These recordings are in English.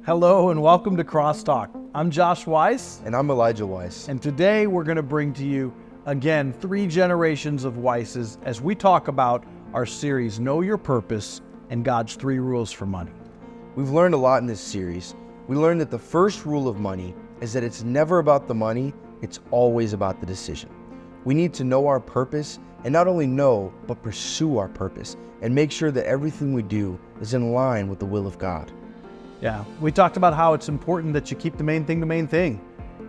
Hello and welcome to CrossTalk. I'm Josh Weiss. And I'm Elijah Weiss. And today we're going to bring to you, again, 3 generations of Weisses as we talk about our series, Know Your Purpose and God's 3 Rules for Money. We've learned a lot in this series. We learned that the first rule of money is that it's never about the money, it's always about the decision. We need to know our purpose, and not only know, but pursue our purpose, and make sure that everything we do is in line with the will of God. Yeah, we talked about how it's important that you keep the main thing.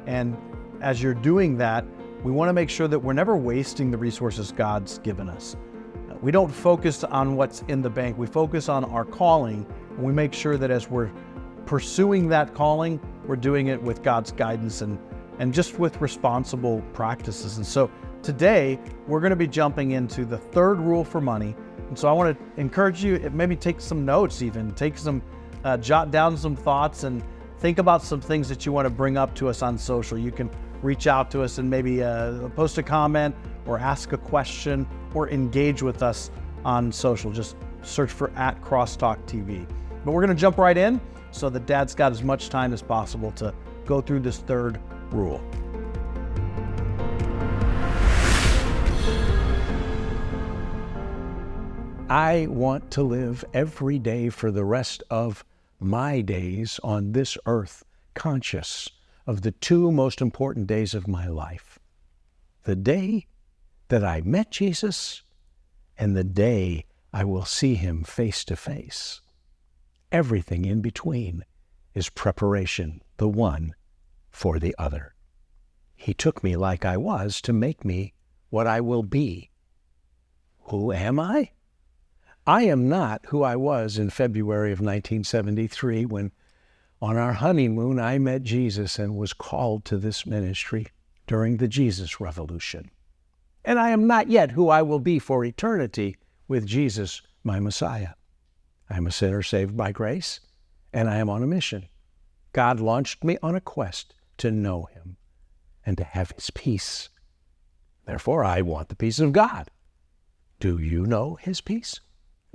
And as you're doing that, we want to make sure that we're never wasting the resources God's given us. We don't focus on what's in the bank. We focus on our calling, and we make sure that as we're pursuing that calling, we're doing it with God's guidance and just with responsible practices. And so today, we're going to be jumping into the 3rd rule for money. And so I want to encourage you, maybe take some notes even, jot down some thoughts and think about some things that you want to bring up to us on social. You can reach out to us and maybe post a comment or ask a question or engage with us on social. Just search for @CrossTalk TV. But we're going to jump right in so that Dad's got as much time as possible to go through this 3rd rule. I want to live every day for the rest of my days on this earth conscious of the 2 most important days of my life. The day that I met Jesus and the day I will see him face to face. Everything in between is preparation, the one for the other. He took me like I was to make me what I will be. Who am I? I am not who I was in February of 1973 when, on our honeymoon, I met Jesus and was called to this ministry during the Jesus Revolution. And I am not yet who I will be for eternity with Jesus, my Messiah. I am a sinner saved by grace, and I am on a mission. God launched me on a quest to know him and to have his peace. Therefore, I want the peace of God. Do you know his peace?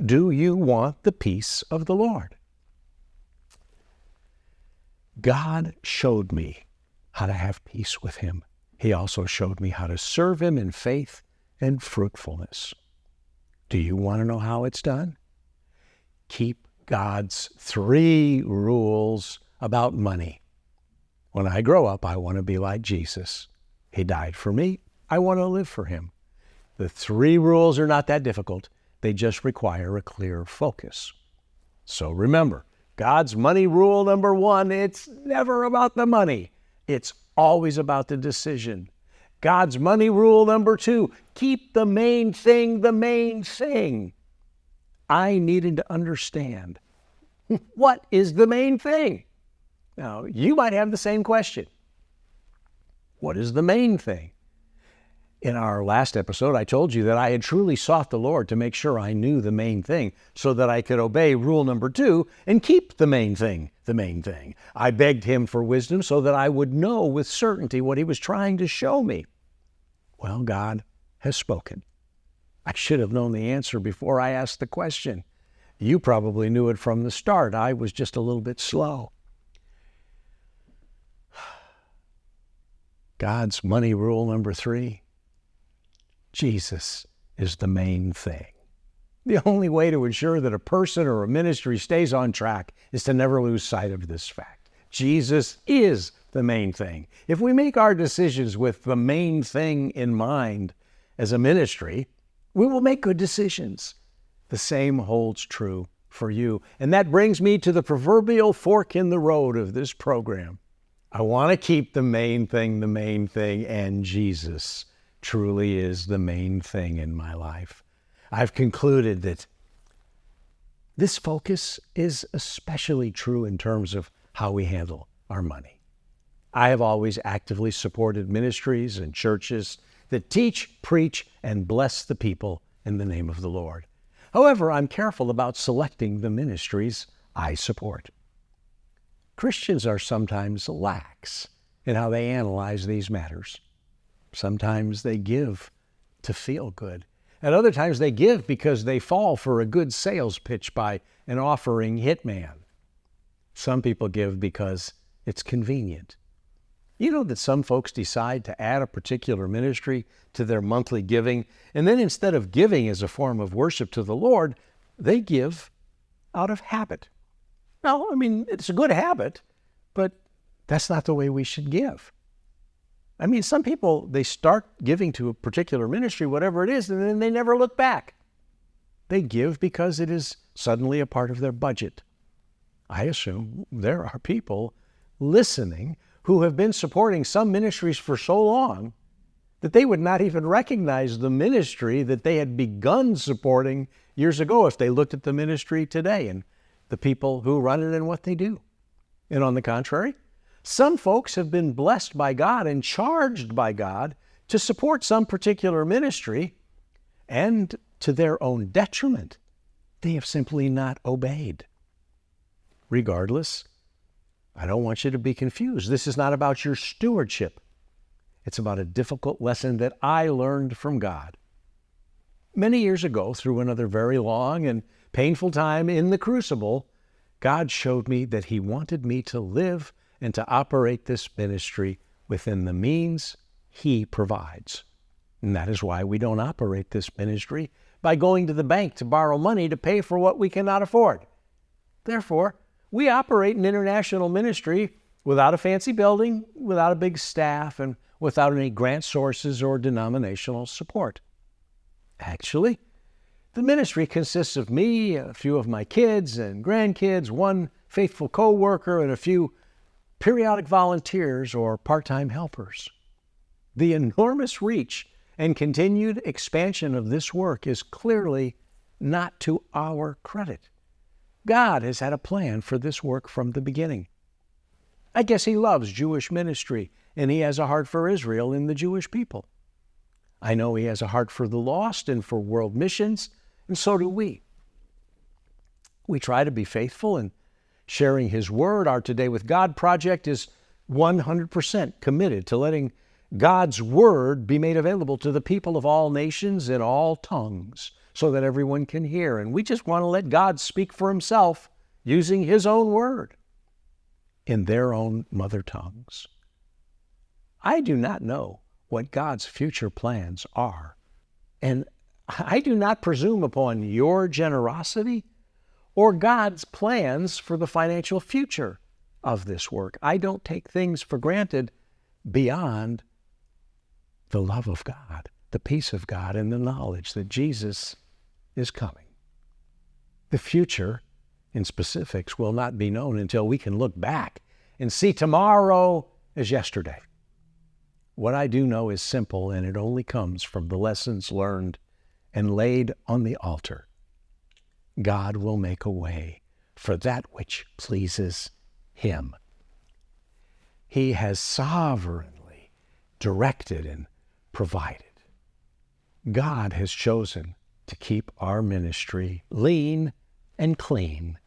Do you want the peace of the Lord? God showed me how to have peace with him. He also showed me how to serve him in faith and fruitfulness. Do you want to know how it's done? Keep God's 3 rules about money. When I grow up, I want to be like Jesus. He died for me. I want to live for him. The 3 rules are not that difficult. They just require a clear focus. So remember, God's money rule number 1, it's never about the money. It's always about the decision. God's money rule number 2, keep the main thing the main thing. I needed to understand, what is the main thing? Now, you might have the same question. What is the main thing? In our last episode, I told you that I had truly sought the Lord to make sure I knew the main thing so that I could obey rule number 2 and keep the main thing the main thing. I begged him for wisdom so that I would know with certainty what he was trying to show me. Well, God has spoken. I should have known the answer before I asked the question. You probably knew it from the start. I was just a little bit slow. God's money rule number 3. Jesus is the main thing. The only way to ensure that a person or a ministry stays on track is to never lose sight of this fact. Jesus is the main thing. If we make our decisions with the main thing in mind as a ministry, we will make good decisions. The same holds true for you. And that brings me to the proverbial fork in the road of this program. I want to keep the main thing, and Jesus truly is the main thing in my life. I've concluded that this focus is especially true in terms of how we handle our money. I have always actively supported ministries and churches that teach, preach, and bless the people in the name of the Lord. However, I'm careful about selecting the ministries I support. Christians are sometimes lax in how they analyze these matters. Sometimes they give to feel good. At other times they give because they fall for a good sales pitch by an offering hitman. Some people give because it's convenient. You know that some folks decide to add a particular ministry to their monthly giving, and then instead of giving as a form of worship to the Lord, they give out of habit. Now, I mean, it's a good habit, but that's not the way we should give. I mean, some people, they start giving to a particular ministry, whatever it is, and then they never look back. They give because it is suddenly a part of their budget. I assume there are people listening who have been supporting some ministries for so long that they would not even recognize the ministry that they had begun supporting years ago if they looked at the ministry today and the people who run it and what they do. And on the contrary, some folks have been blessed by God and charged by God to support some particular ministry, and to their own detriment, they have simply not obeyed. Regardless, I don't want you to be confused. This is not about your stewardship. It's about a difficult lesson that I learned from God. Many years ago, through another very long and painful time in the crucible, God showed me that He wanted me to live and to operate this ministry within the means He provides. And that is why we don't operate this ministry by going to the bank to borrow money to pay for what we cannot afford. Therefore, we operate an international ministry without a fancy building, without a big staff, and without any grant sources or denominational support. Actually, the ministry consists of me, a few of my kids and grandkids, one faithful co-worker, and a few periodic volunteers or part-time helpers. The enormous reach and continued expansion of this work is clearly not to our credit. God has had a plan for this work from the beginning. I guess He loves Jewish ministry, and He has a heart for Israel and the Jewish people. I know He has a heart for the lost and for world missions, and so do we. We try to be faithful in sharing His Word. Our Today with God project is 100% committed to letting God's Word be made available to the people of all nations in all tongues, so that everyone can hear. And we just want to let God speak for Himself using His own Word in their own mother tongues. I do not know what God's future plans are, and I do not presume upon your generosity or God's plans for the financial future of this work. I don't take things for granted beyond the love of God, the peace of God, and the knowledge that Jesus is coming. The future, in specifics, will not be known until we can look back and see tomorrow as yesterday. What I do know is simple, and it only comes from the lessons learned and laid on the altar. God will make a way for that which pleases Him. He has sovereignly directed and provided. God has chosen to keep our ministry lean and clean.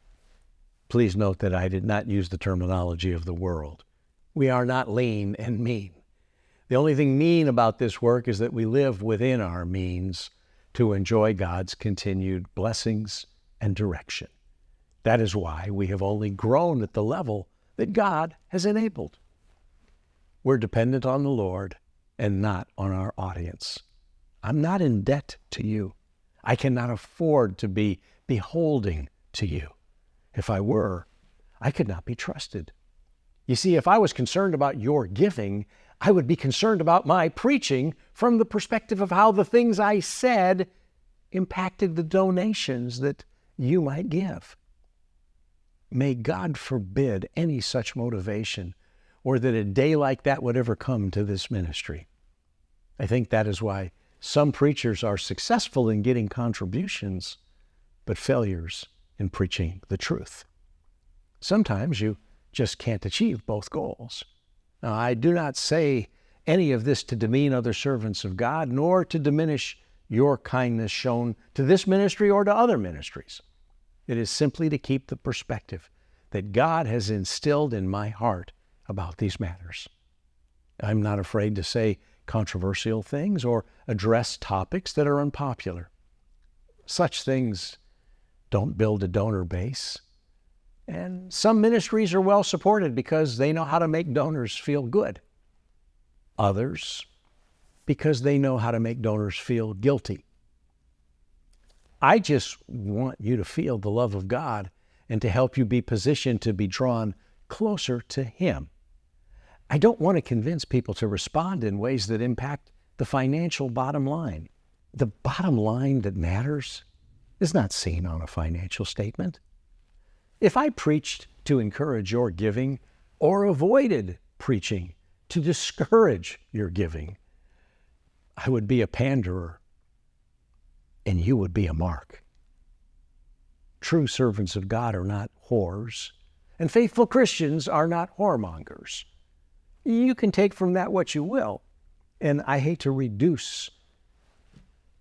Please note that I did not use the terminology of the world. We are not lean and mean. The only thing mean about this work is that we live within our means to enjoy God's continued blessings and direction. That is why we have only grown at the level that God has enabled. We're dependent on the Lord and not on our audience. I'm not in debt to you. I cannot afford to be beholding to you. If I were, I could not be trusted. You see, if I was concerned about your giving, I would be concerned about my preaching from the perspective of how the things I said impacted the donations that you might give. May God forbid any such motivation, or that a day like that would ever come to this ministry. I think that is why some preachers are successful in getting contributions, but failures in preaching the truth. Sometimes you just can't achieve both goals. Now, I do not say any of this to demean other servants of God, nor to diminish your kindness shown to this ministry or to other ministries. It is simply to keep the perspective that God has instilled in my heart about these matters. I'm not afraid to say controversial things or address topics that are unpopular. Such things don't build a donor base. And some ministries are well supported because they know how to make donors feel good. Others, because they know how to make donors feel guilty. I just want you to feel the love of God and to help you be positioned to be drawn closer to Him. I don't want to convince people to respond in ways that impact the financial bottom line. The bottom line that matters is not seen on a financial statement. If I preached to encourage your giving or avoided preaching to discourage your giving, I would be a panderer and you would be a mark. True servants of God are not whores, and faithful Christians are not whoremongers. You can take from that what you will, and I hate to reduce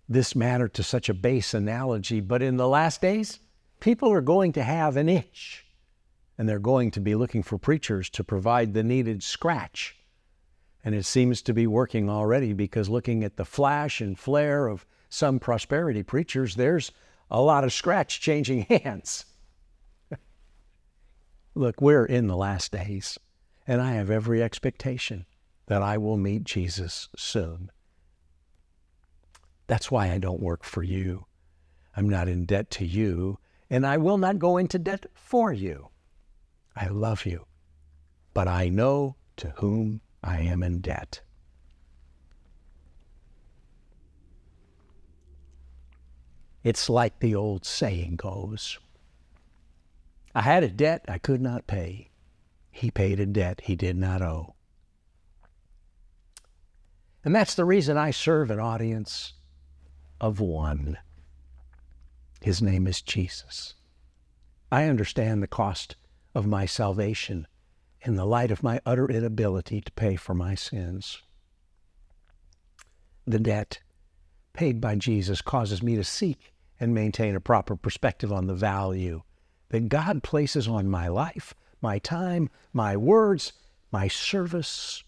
this matter to such a base analogy, but in the last days, people are going to have an itch, and they're going to be looking for preachers to provide the needed scratch. And it seems to be working already, because looking at the flash and flare of some prosperity preachers, there's a lot of scratch changing hands. Look, we're in the last days, and I have every expectation that I will meet Jesus soon. That's why I don't work for you. I'm not in debt to you, and I will not go into debt for you. I love you, but I know to whom I am in debt. It's like the old saying goes, I had a debt I could not pay. He paid a debt he did not owe. And that's the reason I serve an audience of one. His name is Jesus. I understand the cost of my salvation in the light of my utter inability to pay for my sins. The debt paid by Jesus causes me to seek and maintain a proper perspective on the value that God places on my life, my time, my words, my service,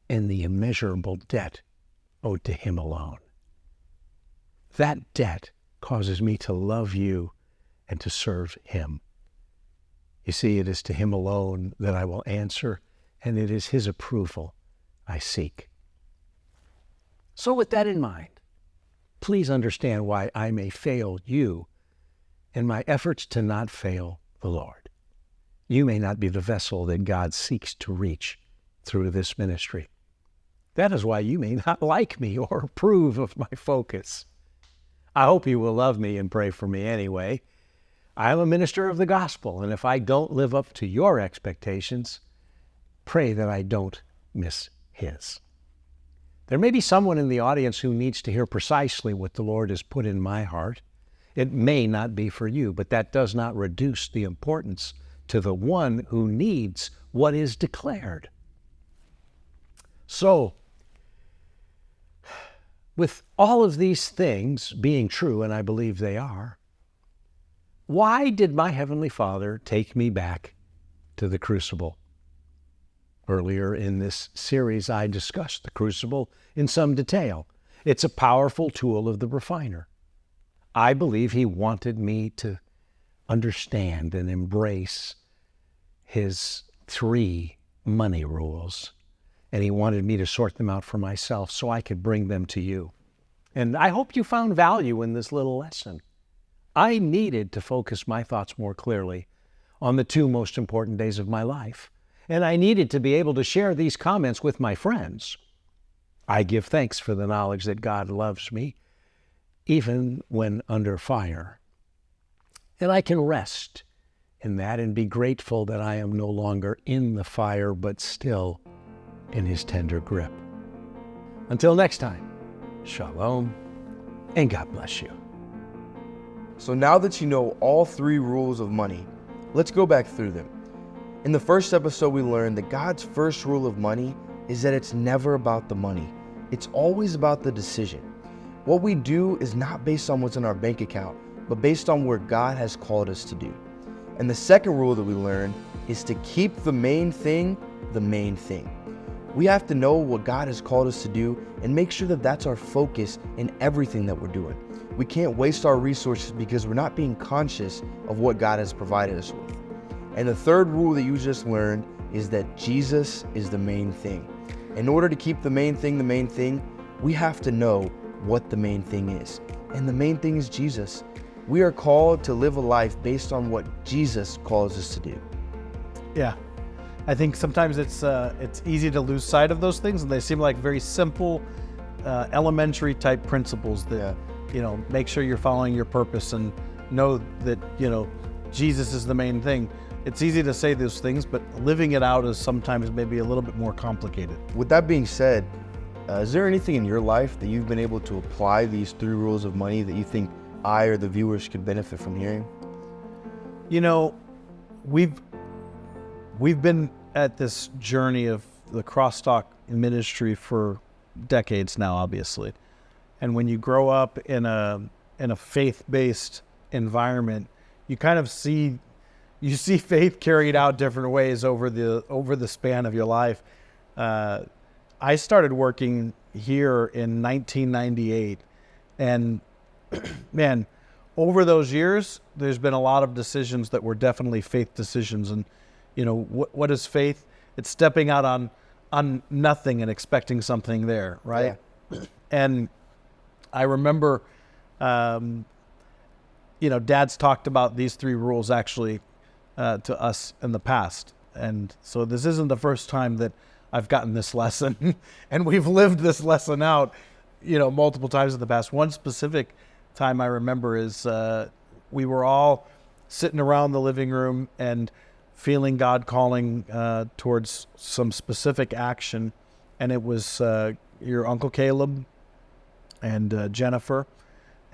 and the immeasurable debt owed to Him alone. That debt causes me to love you and to serve Him. You see, it is to Him alone that I will answer, and it is His approval I seek. So with that in mind, please understand why I may fail you in my efforts to not fail the Lord. You may not be the vessel that God seeks to reach through this ministry. That is why you may not like me or approve of my focus. I hope you will love me and pray for me anyway. I am a minister of the gospel, and if I don't live up to your expectations, pray that I don't miss His. There may be someone in the audience who needs to hear precisely what the Lord has put in my heart. It may not be for you, but that does not reduce the importance to the one who needs what is declared. So, with all of these things being true, and I believe they are, why did my Heavenly Father take me back to the crucible? Earlier in this series, I discussed the crucible in some detail. It's a powerful tool of the refiner. I believe He wanted me to understand and embrace His 3 money rules, and He wanted me to sort them out for myself so I could bring them to you. And I hope you found value in this little lesson. I needed to focus my thoughts more clearly on the 2 most important days of my life, and I needed to be able to share these comments with my friends. I give thanks for the knowledge that God loves me, even when under fire. And I can rest in that and be grateful that I am no longer in the fire, but still in His tender grip. Until next time, shalom, and God bless you. So now that you know all 3 rules of money, let's go back through them. In the first episode, we learned that God's first rule of money is that it's never about the money. It's always about the decision. What we do is not based on what's in our bank account, but based on where God has called us to do. And the second rule that we learned is to keep the main thing the main thing. We have to know what God has called us to do and make sure that that's our focus in everything that we're doing. We can't waste our resources because we're not being conscious of what God has provided us with. And the third rule that you just learned is that Jesus is the main thing. In order to keep the main thing, we have to know what the main thing is. And the main thing is Jesus. We are called to live a life based on what Jesus calls us to do. Yeah. I think sometimes it's easy to lose sight of those things, and they seem like very simple, elementary type principles that, make sure you're following your purpose and know that, Jesus is the main thing. It's easy to say those things, but living it out is sometimes maybe a little bit more complicated. With that being said, is there anything in your life that you've been able to apply these 3 rules of money that you think I or the viewers could benefit from hearing? We've been at this journey of the CrossTalk ministry for decades now, obviously. And when you grow up in a faith-based environment, you kind of see faith carried out different ways over the span of your life. I started working here in 1998, and man, over those years, there's been a lot of decisions that were definitely faith decisions. And what is faith? It's stepping out on nothing and expecting something there, right? Yeah. And I remember, Dad's talked about these 3 rules actually to us in the past. And so this isn't the first time that I've gotten this lesson, and we've lived this lesson out, multiple times in the past. One specific time I remember is we were all sitting around the living room and feeling God calling towards some specific action, and it was your Uncle Caleb and Jennifer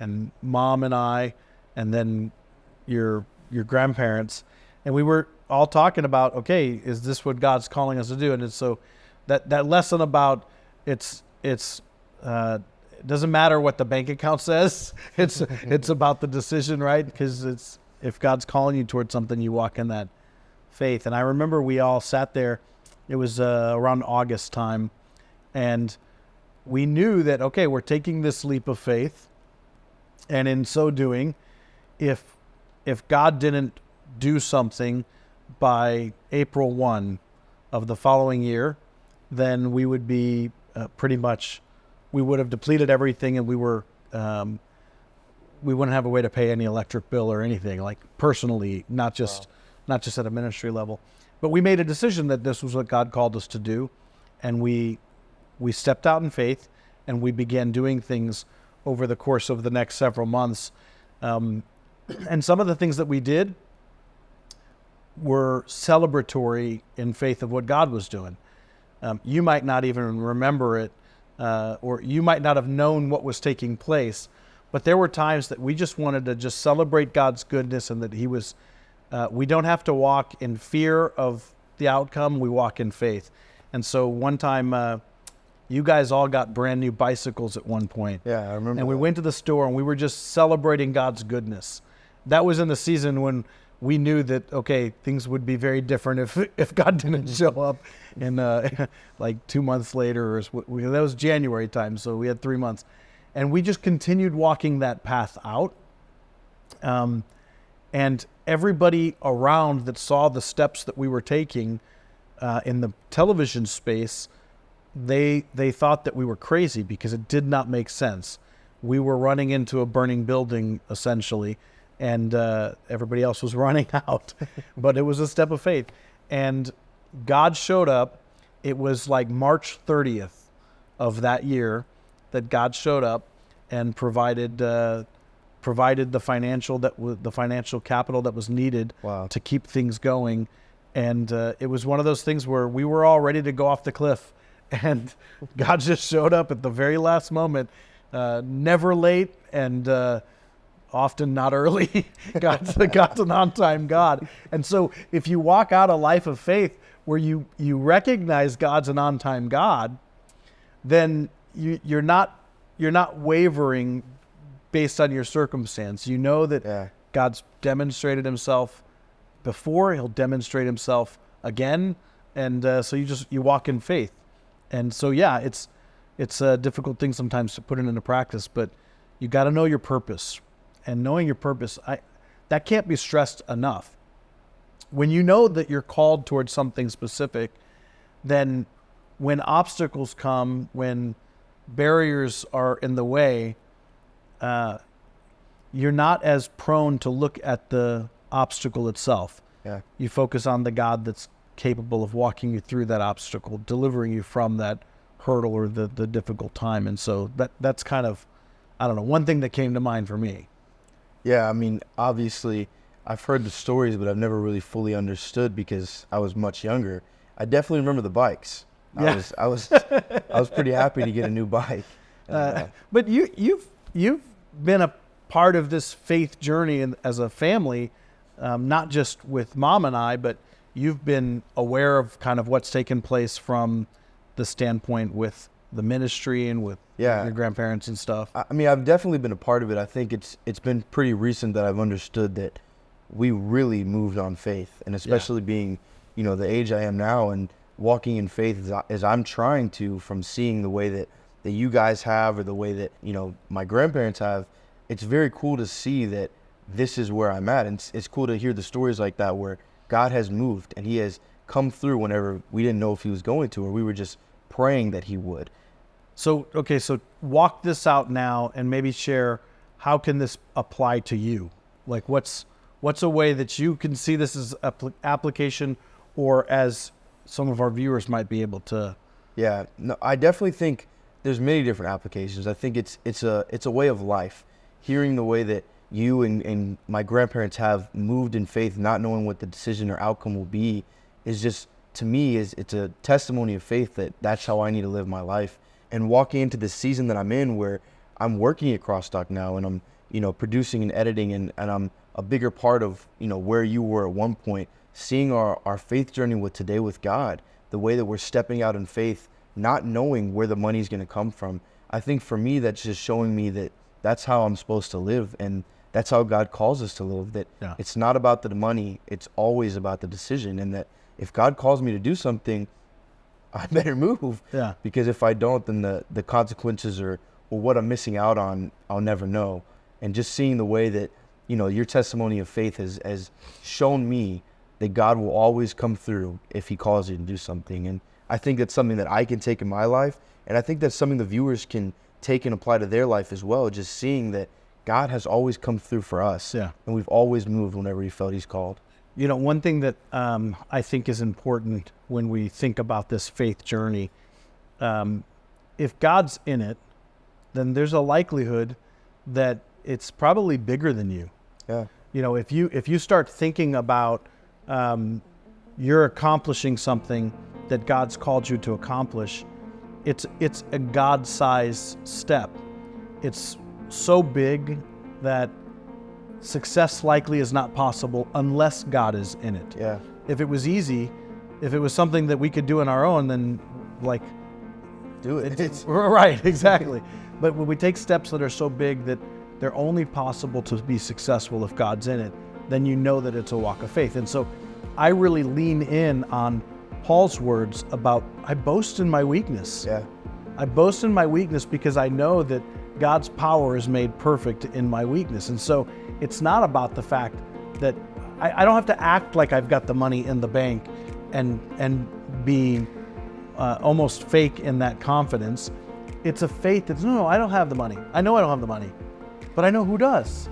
and Mom and I, and then your grandparents, and we were all talking about, okay, is this what God's calling us to do? And so that lesson about it doesn't matter what the bank account says. It's about the decision, right? Because if God's calling you towards something, you walk in that faith. And I remember we all sat there. It was around August time, and we knew that, okay, we're taking this leap of faith, and in so doing, if God didn't do something by April 1 of the following year, then we would be we would have depleted everything, and we wouldn't have a way to pay any electric bill or anything, like personally, not just at a ministry level. But we made a decision that this was what God called us to do, and we stepped out in faith, and we began doing things over the course of the next several months. And some of the things that we did were celebratory in faith of what God was doing. You might not even remember it, or you might not have known what was taking place, but there were times that we just wanted to just celebrate God's goodness, and that He was, we don't have to walk in fear of the outcome, we walk in faith. And so one time, you guys all got brand new bicycles at one point. Yeah, I remember. And we went to the store, and we were just celebrating God's goodness. That was in the season when we knew that, okay, things would be very different if God didn't show up in like 2 months later. That was January time, so we had 3 months. And we just continued walking that path out. And everybody around that saw the steps that we were taking in the television space, they thought that we were crazy because it did not make sense. We were running into a burning building, essentially, and everybody else was running out. But it was a step of faith. And God showed up. It was like March 30th of that year that God showed up and provided the financial capital that was needed to keep things going. And it was one of those things where we were all ready to go off the cliff, and God just showed up at the very last moment, never late and often not early. God's an on-time God. And so if you walk out a life of faith where you recognize God's an on-time God, then you're not wavering based on your circumstance. You know that God's demonstrated Himself before, He'll demonstrate Himself again, and so you walk in faith. And so it's a difficult thing sometimes to put it into practice, but You got to know your purpose. And knowing your purpose, that can't be stressed enough. When you know that you're called towards something specific, then when obstacles come, when barriers are in the way, you're not as prone to look at the obstacle itself. Yeah. You focus on the God that's capable of walking you through that obstacle, delivering you from that hurdle or the difficult time. And so that's kind of, I don't know, one thing that came to mind for me. Yeah, I mean, obviously, I've heard the stories, but I've never really fully understood because I was much younger. I definitely remember the bikes. Yeah. I was pretty happy to get a new bike. But you've been a part of this faith journey as a family, not just with Mom and I, but you've been aware of kind of what's taken place from the standpoint with the ministry and with your grandparents and stuff. I mean, I've definitely been a part of it. I think it's been pretty recent that I've understood that we really moved on faith, and especially being, the age I am now and walking in faith as I'm trying to, from seeing the way that you guys have or the way that, my grandparents have. It's very cool to see that this is where I'm at. And it's cool to hear the stories like that where God has moved and he has come through whenever we didn't know if he was going to, or we were just praying that he would. So walk this out now and maybe share, how can this apply to you? Like what's a way that you can see this as application, or as some of our viewers might be able to? Yeah, no, I definitely think there's many different applications. I think it's a way of life. Hearing the way that you and my grandparents have moved in faith, not knowing what the decision or outcome will be, is just, to me, it's a testimony of faith that's how I need to live my life. And walking into this season that I'm in, where I'm working at CrossTalk now, and I'm producing and editing, and I'm a bigger part of where you were at one point, seeing our faith journey with God, the way that we're stepping out in faith, not knowing where the money's going to come from. I think for me, that's just showing me that that's how I'm supposed to live, and that's how God calls us to live, that it's not about the money, it's always about the decision, and that if God calls me to do something, I better move. Yeah. Because if I don't, then the consequences or what I'm missing out on, I'll never know. And just seeing the way that, your testimony of faith has shown me that God will always come through if he calls you to do something. And I think that's something that I can take in my life, and I think that's something the viewers can take and apply to their life as well, just seeing that God has always come through for us. Yeah. And we've always moved whenever he felt he's called. One thing that I think is important when we think about this faith journey, if God's in it, then there's a likelihood that it's probably bigger than you. Yeah. If you start thinking about you're accomplishing something that God's called you to accomplish, it's a God-sized step. It's so big that success likely is not possible unless God is in it. Yeah. If it was easy, if it was something that we could do on our own, then do it. Right, exactly. But when we take steps that are so big that they're only possible to be successful if God's in it, then you know that it's a walk of faith. And so I really lean in on Paul's words about, I boast in my weakness. Yeah. I boast in my weakness because I know that God's power is made perfect in my weakness. And so it's not about the fact that I don't have to act like I've got the money in the bank and be almost fake in that confidence. It's a faith that's, no, I don't have the money. I know I don't have the money, but I know who does.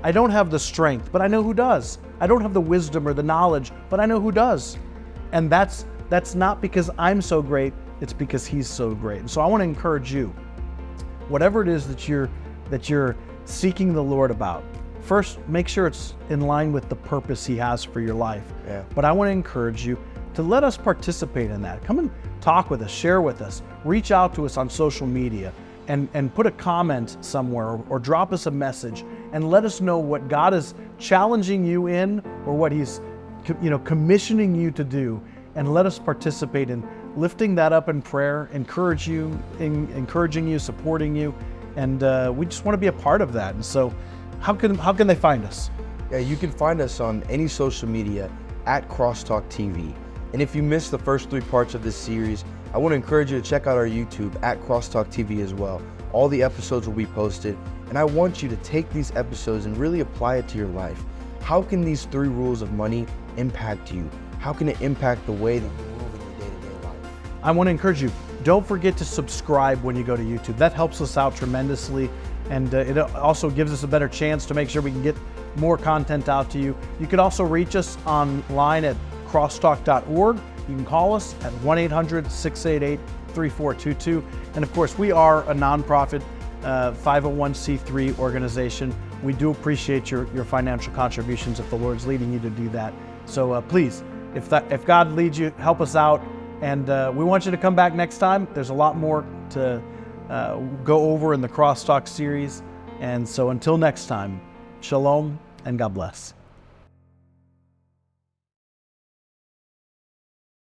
I don't have the strength, but I know who does. I don't have the wisdom or the knowledge, but I know who does. And that's not because I'm so great, it's because he's so great. And so I want to encourage you, whatever it is that you're seeking the Lord about, first make sure it's in line with the purpose he has for your life. Yeah. But I want to encourage you to let us participate in that. Come and talk with us, share with us, reach out to us on social media, and put a comment somewhere, or drop us a message and let us know what God is challenging you in, or what he's commissioning you to do, and let us participate in lifting that up in prayer, encouraging you, supporting you, and we just want to be a part of that. And so how can they find us? Yeah, you can find us on any social media at CrossTalk TV. And if you missed the first 3 parts of this series, I want to encourage you to check out our YouTube at CrossTalk TV as well. All the episodes will be posted, and I want you to take these episodes and really apply it to your life. How can these 3 rules of money impact you? How can it impact the way that you move in your day-to-day life? I want to encourage you, don't forget to subscribe when you go to YouTube. That helps us out tremendously, and it also gives us a better chance to make sure we can get more content out to you. You could also reach us online at crosstalk.org. You can call us at 1-800-688-3422. And of course, we are a nonprofit 501c3 organization. We do appreciate your financial contributions if the Lord's leading you to do that. So please, if God leads you, help us out. And we want you to come back next time. There's a lot more to go over in the CrossTalk series. And so until next time, shalom and God bless.